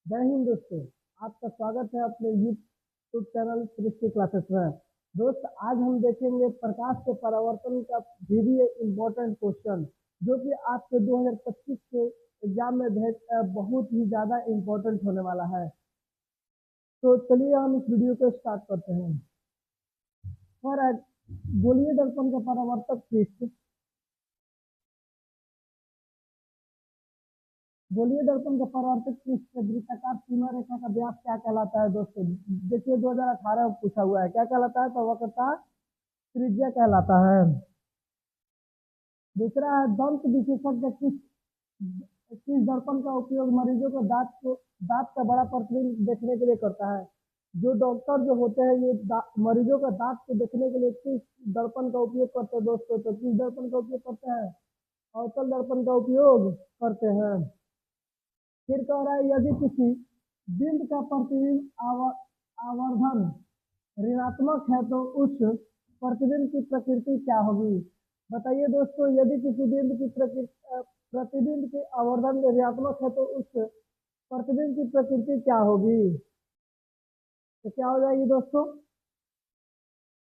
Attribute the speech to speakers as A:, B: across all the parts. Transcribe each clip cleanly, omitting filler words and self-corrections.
A: जय हिंद दोस्तों। आपका स्वागत है अपने यूट्यूब चैनल सृष्टि क्लासेस में। दोस्त, आज हम देखेंगे प्रकाश के परावर्तन का वेरी इम्पोर्टेंट क्वेश्चन, जो कि आपके 2025 के एग्जाम में बहुत ही ज़्यादा इम्पोर्टेंट होने वाला है। तो चलिए हम इस वीडियो को स्टार्ट करते हैं। और गोलीय दर्पण का परावर्तक पृष्ठ, गोलीय दर्पण का परावर्तक पृष्ठ के वृत्ताकार सीमा रेखा का व्यास क्या कहलाता है दोस्तों? देखिए 2018 में पूछा हुआ है। क्या कहलाता है? तो वक्रता त्रिज्या कहलाता है। दूसरा है दंत विशेषज्ञ किस किस दर्पण का उपयोग मरीजों को दांत का बड़ा प्रतिबिंब देखने के लिए करता है? जो डॉक्टर जो होते हैं ये मरीजों का दांत को देखने के लिए किस दर्पण का उपयोग करते हैं दोस्तों? तो किस दर्पण का उपयोग करते हैं? अवतल दर्पण का उपयोग करते हैं। फिर कह रहा है यदि किसी बिंब का प्रतिबिंब आवर्धन ऋणात्मक है तो उस प्रतिबिंब की प्रकृति क्या होगी? बताइए दोस्तों, यदि किसी बिंब की प्रतिबिंब के आवर्धन ऋणात्मक है तो उस प्रतिबिंब की प्रकृति क्या होगी? तो क्या हो जाएगी दोस्तों?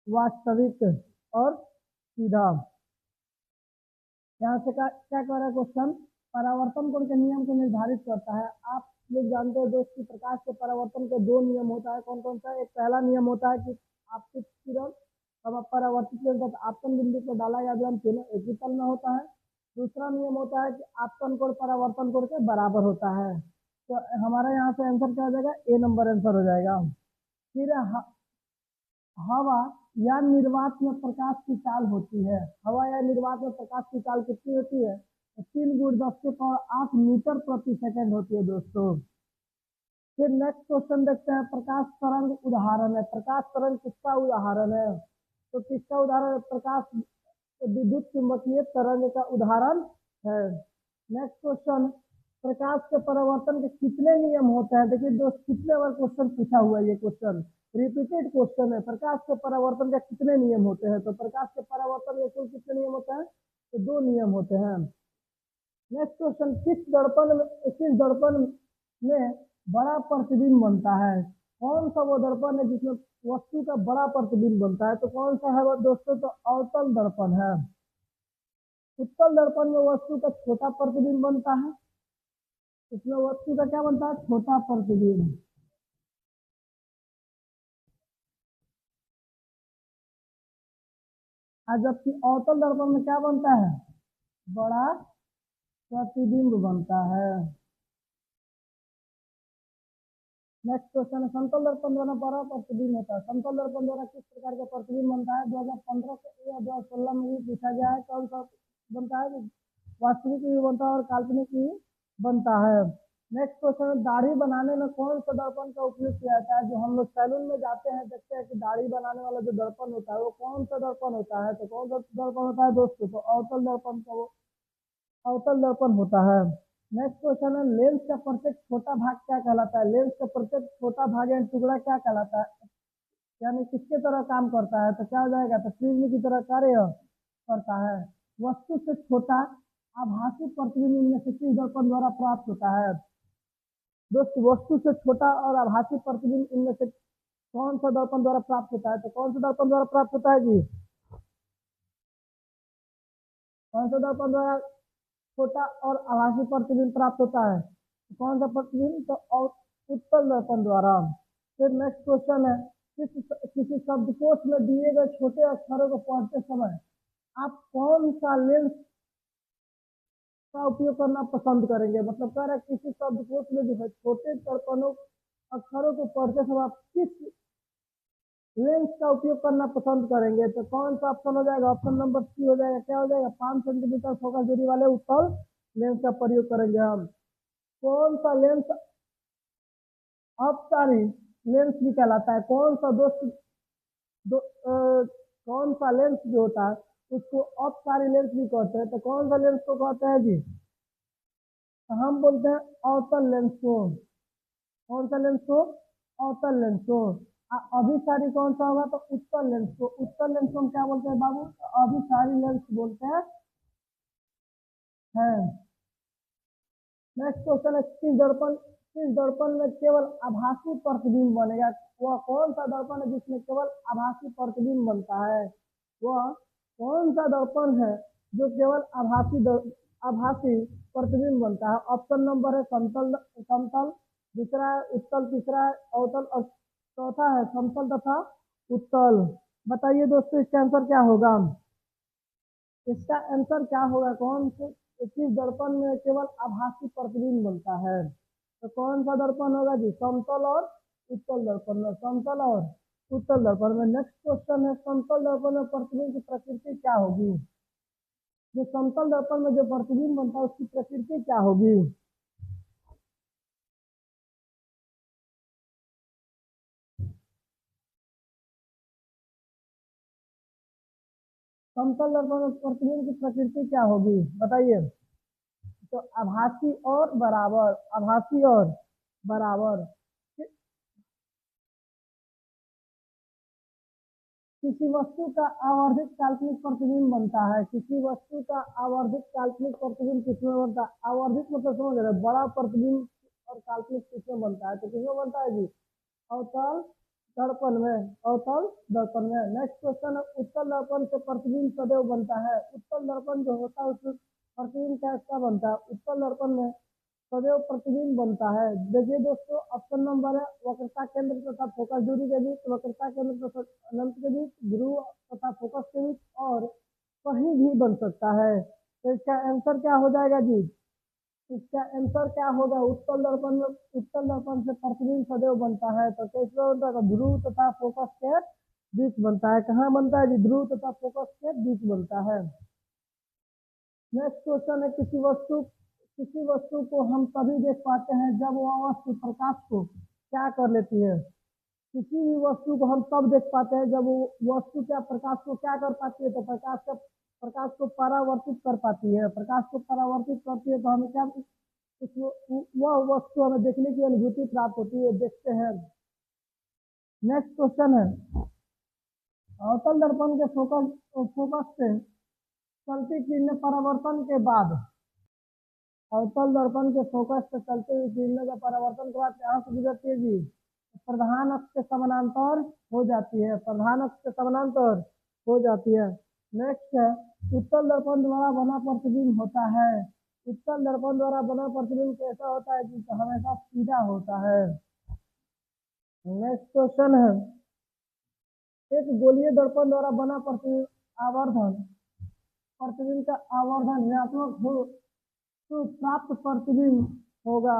A: वास्तविक और सीधा। यहाँ से क्या कह रहा है क्वेश्चन? परावर्तन कोण के नियम को निर्धारित करता है। आप लोग जानते हैं दोस्त कि प्रकाश के परावर्तन के दो नियम होता है। कौन कौन सा? एक पहला नियम होता है कि आपतित किरण अब परावर्तित किरण आपतन बिंदु पर डाला या विलंब तीनों एक ही तल में होता है। दूसरा नियम होता है कि आपतन कोण परावर्तन कोण के बराबर होता है। तो हमारा यहाँ से आंसर क्या हो जाएगा? ए नंबर आंसर हो जाएगा। फिर हवा या निर्वात में प्रकाश की चाल होती है। हवा या निर्वात में प्रकाश की चाल कितनी होती है? 3 × 10⁸ मीटर प्रति सेकंड होती है दोस्तों। फिर नेक्स्ट क्वेश्चन देखते हैं। प्रकाश तरंग उदाहरण है। प्रकाश तरंग किसका उदाहरण है? तो किसका उदाहरण है? प्रकाश विद्युत चुंबकीय तरंग का उदाहरण है। नेक्स्ट क्वेश्चन, प्रकाश के परावर्तन के कितने नियम होते हैं? देखिए दोस्त, कितने बार क्वेश्चन पूछा हुआ है ये क्वेश्चन, रिपीटेड क्वेश्चन है। प्रकाश के परावर्तन के कितने नियम होते हैं? तो प्रकाश के परावर्तन के कुल कितने नियम होते हैं? तो 2 नियम होते हैं। नेक्स्ट क्वेश्चन, किस दर्पण में बड़ा प्रतिबिंब बनता है? कौन सा वो दर्पण है जिसमें वस्तु का बड़ा प्रतिबिंब बनता है? तो कौन सा है वो दोस्तों? तो अवतल दर्पण है। उत्तल दर्पण में वस्तु का छोटा प्रतिबिंब बनता है। इसमें वस्तु का क्या बनता है? छोटा प्रतिबिंब। जबकि अवतल दर्पण में क्या बनता है? बड़ा प्रतिबिंब बनता है। नेक्स्ट क्वेश्चन है, समतल दर्पण द्वारा बड़ा प्रतिबिंब होता है। समतल दर्पण द्वारा किस प्रकार का प्रतिबिंब बनता है? 2015 से या 2016 में भी पूछा गया है। कौन सा बनता है? वास्तविक भी बनता है और काल्पनिक भी बनता है। नेक्स्ट क्वेश्चन, दाढ़ी बनाने में कौन सा दर्पण का उपयोग किया जाता है? जो हम लोग सैलून में जाते हैं देखते हैं कि दाढ़ी बनाने वाला जो दर्पण होता है वो कौन सा दर्पण होता है? तो कौन सा दर्पण होता है दोस्तों? तो अवतल दर्पण का वो अवतल दर्पण होता है। नेक्स्ट क्वेश्चन है, लेंस का प्रत्येक छोटा भाग क्या कहलाता है? लेंस का प्रत्येक छोटा भाग या टुकड़ा क्या कहलाता है? यानी किसके तरह काम करता है? तो क्या हो जाएगा? तो प्रिज्म की तरह कार्य करता है। वस्तु से छोटा आभासी प्रतिबिंब इनमें से किस दर्पण द्वारा प्राप्त होता है? दोस्तों, वस्तु से छोटा और आभासी प्रतिबिंब इनमें से कौन सा दर्पण द्वारा प्राप्त होता है? तो कौन सा दर्पण द्वारा प्राप्त होता है जी? कौन सा दर्पण द्वारा छोटा और आभासी प्रतिबिंब प्राप्त होता है? तो कौन सा प्रतिबिंब? तो उत्तल दर्पण द्वारा। फिर नेक्स्ट क्वेश्चन है, किसी शब्दकोश में दिए गए छोटे अक्षरों को पढ़ते समय आप कौन सा लेंस का उपयोग करना पसंद करेंगे? मतलब कह रहा है किसी शब्दकोश में जो है छोटे दर्पणों अक्षरों को पढ़ते समय आप किस लेंस का उपयोग करना पसंद करेंगे? तो कौन सा ऑप्शन हो जाएगा? ऑप्शन नंबर सी हो जाएगा। क्या हो जाएगा? 5 सेंटीमीटर फोकस दूरी वाले उत्तल लेंस का प्रयोग करेंगे हम। कौन सा लेंस अपसारी लेंस भी कहलाता है? कौन सा दोस्त कौन सा लेंस जो होता है उसको अपसारी लेंस भी कहते हैं। तो कौन सा लेंस को कहते हैं जी? तो हम बोलते हैं अवतल लेंस को। कौन सा लेंस को? अवतल लेंस को। अभिसारी कौन सा होगा? तो उत्तल लेंस को। उत्तल लेंस को हम क्या बोलते हैं बाबू? तो अभिसारी लेंस बोलते हैं। नेक्स्ट क्वेश्चन है, किस दर्पण इस दर्पण में केवल आभासी प्रतिबिंब बनेगा। वह कौन सा दर्पण है जिसमें केवल आभासी प्रतिबिंब बनता है? वह कौन सा दर्पण है जो केवल आभासी प्रतिबिंब बनता है? ऑप्शन नंबर है समतल समतल, दूसरा है उत्तल, तीसरा है अवतल और चौथा है समतल तथा उत्तल। बताइए दोस्तों इसका आंसर क्या होगा? इसका आंसर क्या होगा? कौन से किस दर्पण में केवल आभासी प्रतिबिंब बनता है? तो कौन सा दर्पण होगा जी? समतल और उत्तल दर्पण में, समतल और उत्तल दर्पण में। नेक्स्ट क्वेश्चन है, समतल दर्पण में प्रतिबिंब की प्रकृति क्या होगी? जो समतल दर्पण में जो प्रतिबिंब बनता है उसकी प्रकृति क्या होगी? समतल दर्पण में प्रतिबिंब की प्रकृति क्या होगी? बताइए। तो आभासी और बराबर, आभासी और बराबर। किसी वस्तु का आवर्धित काल्पनिक प्रतिबिंब बनता है। किसी वस्तु का आवर्धित काल्पनिक प्रतिबिंब किसमें बनता है? आवर्धित मतलब समझ रहे हैं, बड़ा प्रतिबिंब और काल्पनिक किसमें बनता है? तो किसमें बनता है जी? अवतल दर्पण में, अवतल दर्पण में। नेक्स्ट क्वेश्चन है, उत्तल दर्पण से प्रतिबिंब सदैव बनता है। उत्तल दर्पण जो होता है उसमें प्रतिबिंब कैसा बनता है? उत्तल दर्पण में सदैव प्रतिबिंब बनता है। देखिए दोस्तों, ऑप्शन नंबर है वक्रता केंद्र तथा फोकस दूरी के बीच, वक्रता केंद्र तथा अनंत के बीच, ध्रुव तथा फोकस के बीच, और कहीं भी बन सकता है। तो इसका आंसर क्या हो जाएगा जी? इसका आंसर क्या होगा? उत्तल दर्पण में, उत्तल दर्पण से प्रतिबिंब सदैव बनता है। तो कैसे बनता है? ध्रुव तथा फोकस के बीच बनता है। कहाँ बनता है जी? ध्रुव तथा फोकस के बीच बनता है। नेक्स्ट क्वेश्चन है, किसी वस्तु को हम तभी देख पाते हैं जब वह वस्तु प्रकाश को क्या कर लेती है? किसी भी वस्तु को हम तब देख पाते हैं जब वो वस्तु क्या प्रकाश को क्या कर पाती है? तो प्रकाश को परावर्तित कर पाती है। प्रकाश को परावर्तित करती है तो हमें क्या, वह वस्तु हमें देखने की अनुभूति प्राप्त होती है, देखते हैं। नेक्स्ट क्वेश्चन है, अवतल दर्पण के फोकस से चलती किरणें परावर्तन के बाद, अवतल दर्पण के फोकस से चलते हुए किरणों का परावर्तन के बाद कहाँ से गुजरती है जी? प्रधान अक्ष के समानांतर हो जाती है, प्रधान अक्ष के समानांतर हो जाती है। नेक्स्ट है, उत्तल दर्पण द्वारा बना प्रतिबिंब होता है। उत्तल दर्पण द्वारा बना प्रतिबिंब कैसा होता है जी? तो हमेशा सीधा होता है। नेक्स्ट क्वेश्चन है, एक गोलीय दर्पण द्वारा बना प्रतिबिंब आवर्धन, प्रतिबिंब का आवर्धन ऋणात्मक हो तो प्राप्त प्रतिबिंब होगा।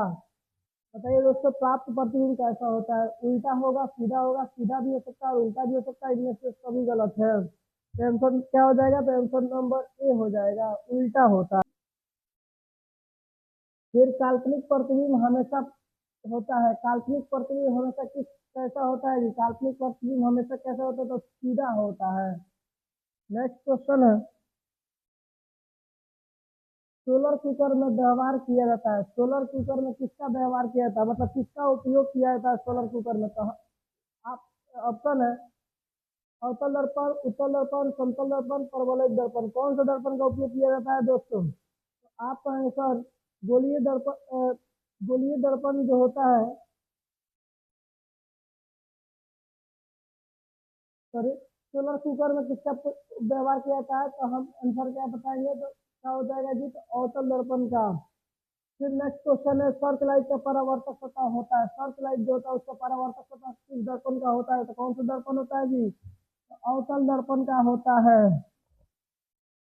A: बताइए दोस्तों, प्राप्त प्रतिबिंब कैसा होता है? उल्टा होगा, सीधा होगा, सीधा भी हो सकता है और उल्टा भी हो सकता है, इनमें से सभी गलत है। तो आंसर क्या हो जाएगा? तो आंसर नंबर ए हो जाएगा, उल्टा होता है। फिर काल्पनिक प्रतिबिंब हमेशा होता है, काल्पनिक प्रतिबिंब हमेशा किस कैसा होता है जी? काल्पनिक प्रतिबिंब हमेशा कैसा होता है? तो सीधा होता है। नेक्स्ट क्वेश्चन है, सोलर कुकर में व्यवहार किया जाता है। सोलर कुकर में किसका व्यवहार किया जाता है, मतलब किसका उपयोग किया जाता है सोलर कुकर में? तो आप, ऑप्शन है अवतल दर्पण, उत्तल दर्पण, समतल दर्पण, परवलयिक दर्पण। कौन सा दर्पण का उपयोग किया जाता है दोस्तों? तो आपका आंसर गोलीय दर्पण, गोलीय दर्पण जो होता है, सॉरी, सोलर कुकर में किसका व्यवहार किया जाता है? तो हम आंसर क्या बताएंगे? तो क्या हो जाएगा जी? तो अवतल दर्पण का। फिर नेक्स्ट क्वेश्चन है, सर्च लाइट का परावर्तक सतह होता है। सर्च लाइट जो होता है उसका परावर्तक सतह किस दर्पण का होता है? तो कौन सा दर्पण होता है जी? तो अवतल दर्पण का होता है।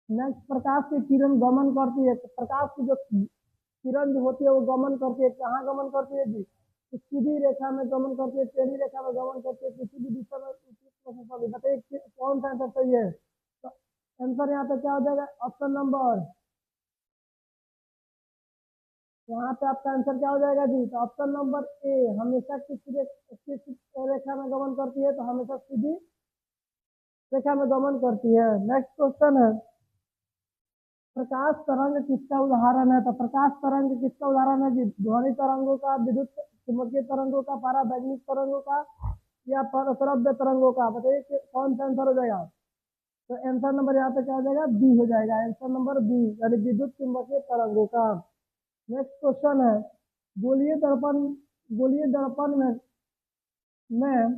A: नेक्स्ट, प्रकाश की किरण गमन करती है, तो प्रकाश की जो किरण जो होती है वो गमन करती है, कहाँ गमन करती है जी? तो सीधी रेखा में गमन करती है, टेढ़ी रेखा में गमन करती है, किसी भी दिशा में। बताइए कौन सा आंसर सही है? तो आंसर यहाँ पे क्या हो जाएगा? ऑप्शन नंबर, यहाँ पे आपका आंसर क्या हो जाएगा जी? तो ऑप्शन नंबर ए, हमेशा किस रेखा में गमन करती है? तो हमेशा सीधी रेखा में गमन करती है। नेक्स्ट क्वेश्चन है, प्रकाश तरंग किसका उदाहरण है? तो प्रकाश तरंग किसका उदाहरण है जी? ध्वनि तरंगों का, विद्युत चुंबकीय तरंगों का, पराबैंगनी तरंगों का, या परश्रव्य तरंगों का? बताइए कौन सा आंसर हो जाएगा? तो आंसर नंबर यहाँ पे क्या हो जाएगा? बी हो जाएगा, आंसर नंबर बी, यानी विद्युत चुंबकीय तरंगों का। नेक्स्ट क्वेश्चन है, गोलीय दर्पण गोलीय दर्पण में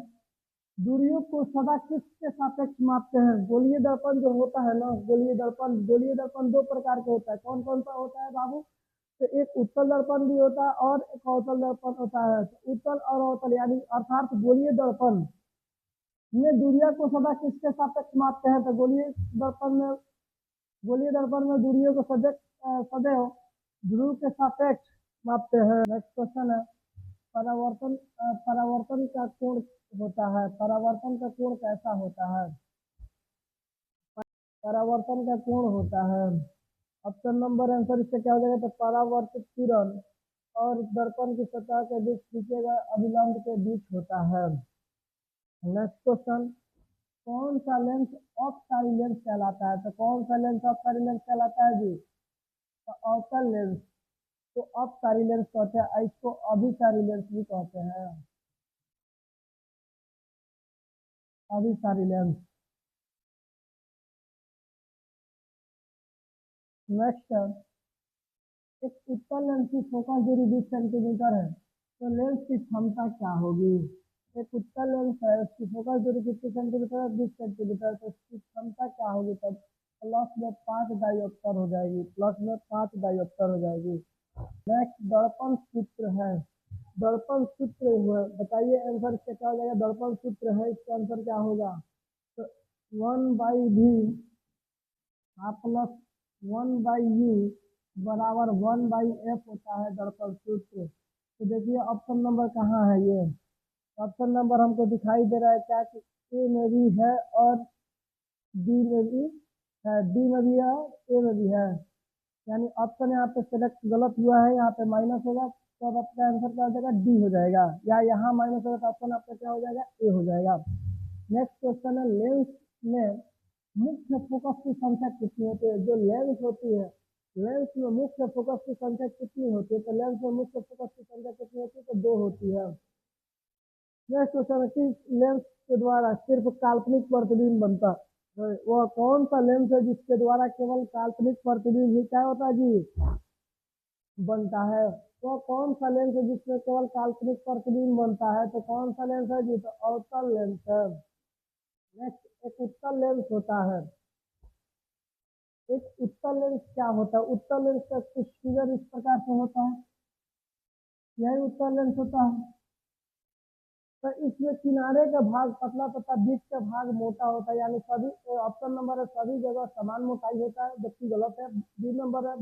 A: दूरियों को सदा किसके सापेक्ष मापते हैं? गोलीय दर्पण जो होता है ना, गोलीय दर्पण दो प्रकार के होता है। कौन कौन सा होता है बाबू? तो एक उत्तल दर्पण भी होता है और एक अवतल दर्पण होता है। तो उत्तल और अवतल यानी अर्थात गोलीय दर्पण में दूरियों को सदा किसके सापेक्ष मापते हैं? तो गोलीय दर्पण में दूरियों को सदैव ध्रुव के सापेक्ष मापते हैं। नेक्स्ट क्वेश्चन है, परावर्तन का कोण होता है। परावर्तन का कोण कैसा होता है? परावर्तन का कोण होता है, ऑप्शन नंबर आंसर इसका क्या हो जाएगा? तो परावर्तित किरण और दर्पण की सतह के बीच खींचे गए अभिलंब के बीच होता है। नेक्स्ट क्वेश्चन, कौन सा लेंस ऑफ लेंस कहलाता है? तो कौन सा लेंस ऑफ लेंस कहलाता है जी? तो अवतल लेंस को ऑफ लेंस कहते हैं, इसको अभिसारी लेंस भी कहते हैं। अभिसारी लेंस। नेक्स्ट, एक उत्तल लेंस की फोकस दूरी 20 सेंटीमीटर है, तो लेंस की क्षमता क्या होगी? एक उत्तल लेंस है, उसकी फोकस दूरी कितनी सेंटीमीटर है? 20 सेंटीमीटर। तो उसकी क्षमता क्या होगी? तब प्लस में 5 डायोप्टर हो जाएगी, हो जाएगी। नेक्स्ट, दर्पण सूत्र है। दर्पण सूत्र हुआ, बताइए आंसर इसका क्या हो जाएगा? दर्पण सूत्र है, इसका आंसर क्या होगा? तो 1/v प्लस 1/u बराबर 1/f होता है दर्पण सूत्र। तो देखिए ऑप्शन नंबर कहाँ है? ये ऑप्शन नंबर हमको दिखाई दे रहा है क्या कि ए में भी है और बी में भी है, डी में भी है, ए में भी है। यानी ऑप्शन यहाँ पे सेलेक्ट गलत हुआ है, यहाँ पे माइनस होगा, तो अब आपका आंसर क्या हो जाएगा? डी हो जाएगा। या यहाँ माइनस होगा तो ऑप्शन आपका क्या हो जाएगा? ए हो जाएगा। नेक्स्ट क्वेश्चन है, लेंस में मुख्य फोकस की संख्या कितनी होती है? जो लेंस होती है, लेंस में मुख्य फोकस की संख्या कितनी होती है? तो लेंस में मुख्य फोकस की संख्या कितनी होती है? तो 2 होती है। नेक्स्ट क्वेश्चन है, किस लेंस के द्वारा सिर्फ काल्पनिक प्रतिबिंब बनता है? वह कौन सा लेंस है जिसके द्वारा केवल काल्पनिक प्रतिबिंब ही क्या होता है जी? बनता है। वो कौन सा लेंस है जिसमें केवल काल्पनिक प्रतिबिंब बनता है? तो कौन सा लेंस है जी? तो अवतल लेंस है। नेक्स्ट, एक उत्तल लेंस होता है। एक उत्तल लेंस क्या होता है? उत्तल लेंस का कुछ फिगर इस प्रकार से होता है, यही उत्तल लेंस होता है। तो इसमें किनारे का भाग पतला तथा बीच का भाग मोटा होता है, यानी सभी ऑप्शन नंबर है सभी जगह समान मोटाई होता है, जबकि गलत है। बी नंबर है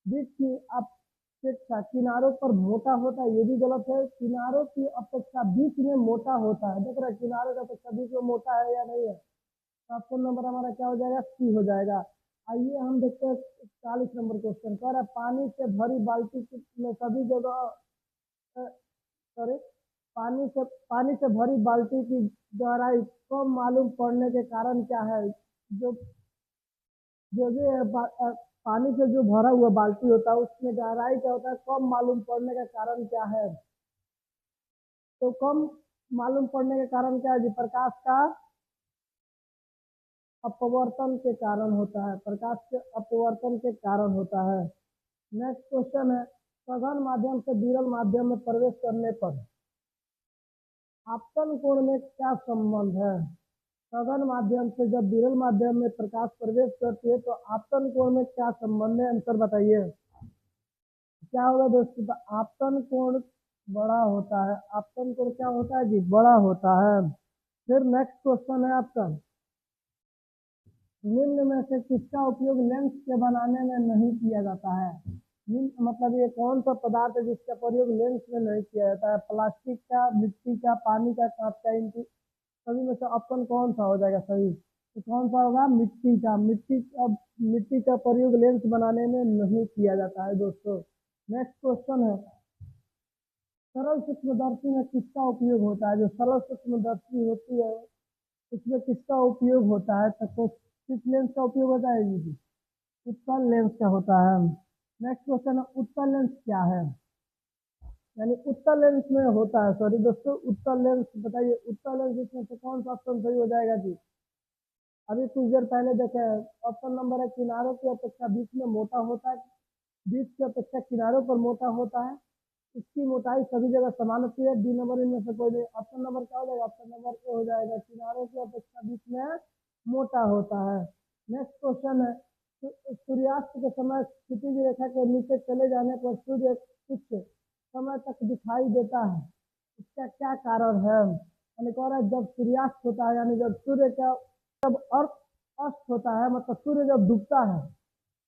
A: बीच की अपेक्षा किनारों पर मोटा होता है, ये भी गलत है। किनारों की अपेक्षा बीच में मोटा होता है। देख रहे किनारों की अपेक्षा बीच में मोटा है या नहीं है? तो ऑप्शन नंबर हमारा क्या हो जाएगा? सी हो जाएगा। आइए हम देखते हैं 40 नंबर क्वेश्चन। कह रहा है पानी से भरी बाल्टी में सभी जगह, सॉरी, पानी से भरी बाल्टी की गहराई कम मालूम पड़ने के कारण क्या है? जो जो भी है, पानी से जो भरा हुआ बाल्टी होता है उसमें गहराई क्या होता है? कम मालूम पड़ने का कारण क्या है? तो कम मालूम पड़ने के कारण क्या है जी? प्रकाश का अपवर्तन के कारण होता है, प्रकाश के अपवर्तन के कारण होता है। नेक्स्ट क्वेश्चन है, सघन माध्यम से विरल माध्यम में प्रवेश करने पर आपतन कोण में क्या संबंध है? सघन माध्यम से जब विरल माध्यम में प्रकाश प्रवेश करती है तो आपतन कोण में क्या संबंध है? आंसर बताइए क्या होगा दोस्तों? तो आपतन कोण बड़ा होता है। आपतन कोण क्या होता है जी? बड़ा होता है। फिर नेक्स्ट क्वेश्चन है आपका, निम्न में से किसका उपयोग लेंस के बनाने में नहीं किया जाता है? निम्न मतलब ये कौन सा पदार्थ है जिसका प्रयोग लेंस में नहीं किया जाता है? प्लास्टिक का, मिट्टी का, पानी का, कांच का, इनकी सभी में से ऑप्शन कौन सा हो जाएगा सही? तो कौन सा होगा? मिट्टी का। मिट्टी का प्रयोग लेंस बनाने में नहीं किया जाता है दोस्तों। नेक्स्ट क्वेश्चन है, सरल सूक्ष्मदर्शी में किसका उपयोग होता है? जो सरल सूक्ष्मदर्शी होती है उसमें किसका उपयोग होता है? तो किस लेंस का उपयोग होता है जी? उत्तल लेंस का होता है। नेक्स्ट क्वेश्चन है, उत्तल लेंस क्या है? यानी उत्तल लेंस में होता है, सॉरी दोस्तों, उत्तल लेंस बताइए, उत्तल लेंस इसमें से कौन सा ऑप्शन सही हो जाएगा जी? अभी कुछ देर पहले देखे, ऑप्शन नंबर है किनारों की अपेक्षा बीच में मोटा होता है, बीच की अपेक्षा किनारों पर मोटा होता है। इसकी मोटाई सभी जगह समान होती है। डी नंबर इनमें से कोई नहीं। ऑप्शन नंबर क्या हो जाएगा? ऑप्शन नंबर ए हो जाएगा। किनारों की अपेक्षा बीच में मोटा होता है। नेक्स्ट क्वेश्चन है, सूर्यास्त के समय क्षितिज रेखा के नीचे चले जाने पर सूर्य कुछ समय तक दिखाई देता है, इसका क्या कारण है? यानी कह रहा है जब सूर्यास्त होता है, यानी जब सूर्य का जब अर्थ अस्त होता है, मतलब सूर्य जब डूबता है,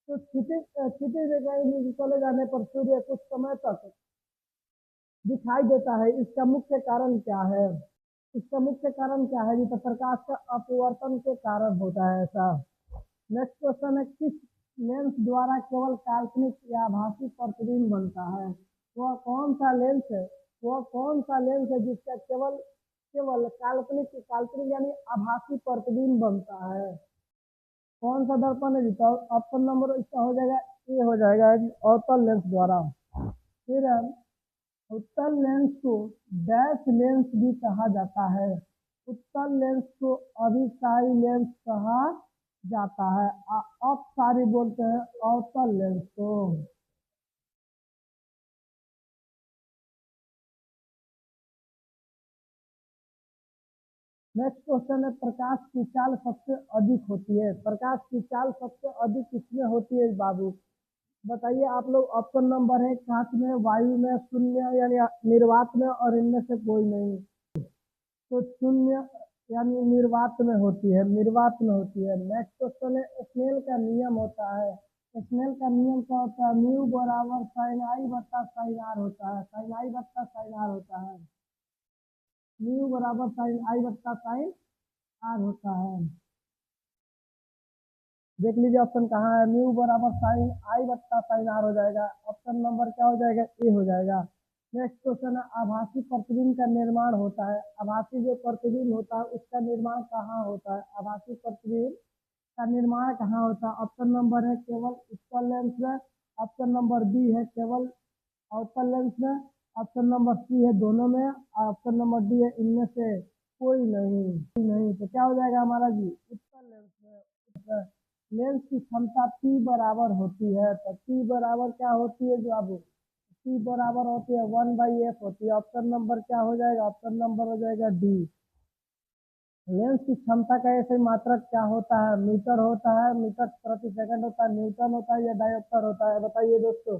A: तो क्षितिज रेखा के नीचे चले जाने पर सूर्य कुछ समय तक दिखाई देता है, इसका मुख्य कारण क्या है? इसका मुख्य कारण क्या है? तो प्रकाश का अपवर्तन के कारण होता है ऐसा। नेक्स्ट क्वेश्चन है, किस लेंस द्वारा केवल काल्पनिक या आभासी प्रतिबिंब बनता है? वह कौन सा लेंस है? वह कौन सा लेंस है जिसका केवल केवल काल्पनिक काल्पनिक यानी आभासी प्रतिबिंब बनता है? कौन सा दर्पण है जी? तो ऑप्शन नंबर इसका हो जाएगा ए हो जाएगा, अवतल लेंस द्वारा। फिर उत्तल लेंस को डैश लेंस भी कहा जाता है। उत्तल लेंस को अभिसारी लेंस कहा जाता है। अपसारी बोलते हैं अवतल लेंस को। नेक्स्ट क्वेश्चन है, प्रकाश की चाल सबसे अधिक होती है। प्रकाश की चाल सबसे अधिक किसमें होती है बाबू? बताइए आप लोग। ऑप्शन नंबर है कांच में, वायु में, शून्य यानी निर्वात में, और इनमें से कोई नहीं। तो शून्य यानी निर्वात में होती है, निर्वात में होती है। नेक्स्ट क्वेश्चन है, स्नेल का नियम होता है। स्नेल का नियम क्या होता है? म्यू बराबर साइन आई बट्टा साइन आर होता है। साइन आई बट्टा साइन आर होता है। म्यू बराबर साइन आई बट्टा साइन आर होता है। देख लीजिए ऑप्शन कहाँ है। म्यू बराबर साइन आई बट्टा साइन आर हो जाएगा। ऑप्शन नंबर क्या हो जाएगा? ए हो जाएगा। नेक्स्ट क्वेश्चन है, आभासी प्रतिबिंब का निर्माण होता है। आभासी जो प्रतिबिंब होता है उसका निर्माण कहाँ होता है? आभासी प्रतिबिंब का निर्माण कहाँ होता है? ऑप्शन नंबर है केवल उत्तल लेंस में। ऑप्शन नंबर बी है केवल अवतल लेंस में। ऑप्शन नंबर सी है दोनों में। ऑप्शन नंबर डी है इनमें से कोई नहीं। तो क्या हो जाएगा हमारा जी? उत्तल लेंस में। लेंस की क्षमता P बराबर होती है। तो P बराबर क्या होती है जो अब P बराबर होती है 1/f होती है। ऑप्शन नंबर क्या हो जाएगा? ऑप्शन नंबर हो जाएगा डी। लेंस की क्षमता का ऐसे मात्रक क्या होता है? मीटर होता है, मीटर प्रति सेकंड होता है, न्यूटन होता है या डायोप्टर होता है? बताइए दोस्तों,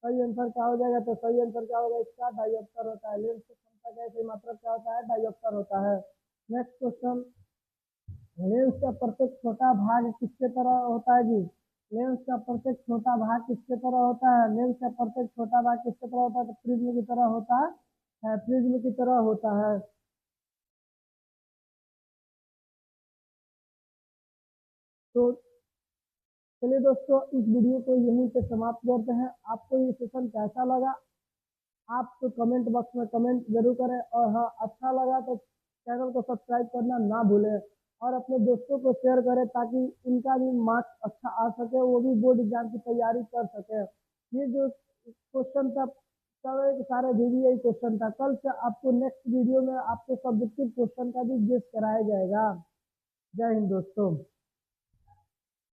A: सही आंसर क्या हो जाएगा? तो सही आंसर क्या होगा इसका? डायोप्टर होता है। लेंस की क्षमता का ऐसे मात्रक क्या होता है? डायोप्टर होता है। नेक्स्ट क्वेश्चन, लेंस का प्रत्येक छोटा भाग किसके तरह होता है जी? लेंस का प्रत्येक छोटा भाग किसके तरह होता है? लेंस का प्रत्येक छोटा भाग किसके तरह होता है? तो प्रिज्म की तरह होता है, प्रिज्म की तरह होता है। तो चलिए दोस्तों, इस वीडियो को यहीं पे समाप्त करते हैं। आपको ये सेशन कैसा लगा? आप तो कमेंट बॉक्स में कमेंट जरूर करें, और हाँ, अच्छा लगा तो चैनल को सब्सक्राइब करना ना भूलें, और अपने दोस्तों को शेयर करें ताकि उनका भी मार्क्स अच्छा आ सके, वो भी बोर्ड एग्जाम की तैयारी कर सके। ये जो क्वेश्चन था सारे के सारे भी यही क्वेश्चन था। कल से आपको नेक्स्ट वीडियो में आपको सब्जेक्टिव क्वेश्चन का भी गेस कराया जाएगा। जय हिंद दोस्तों।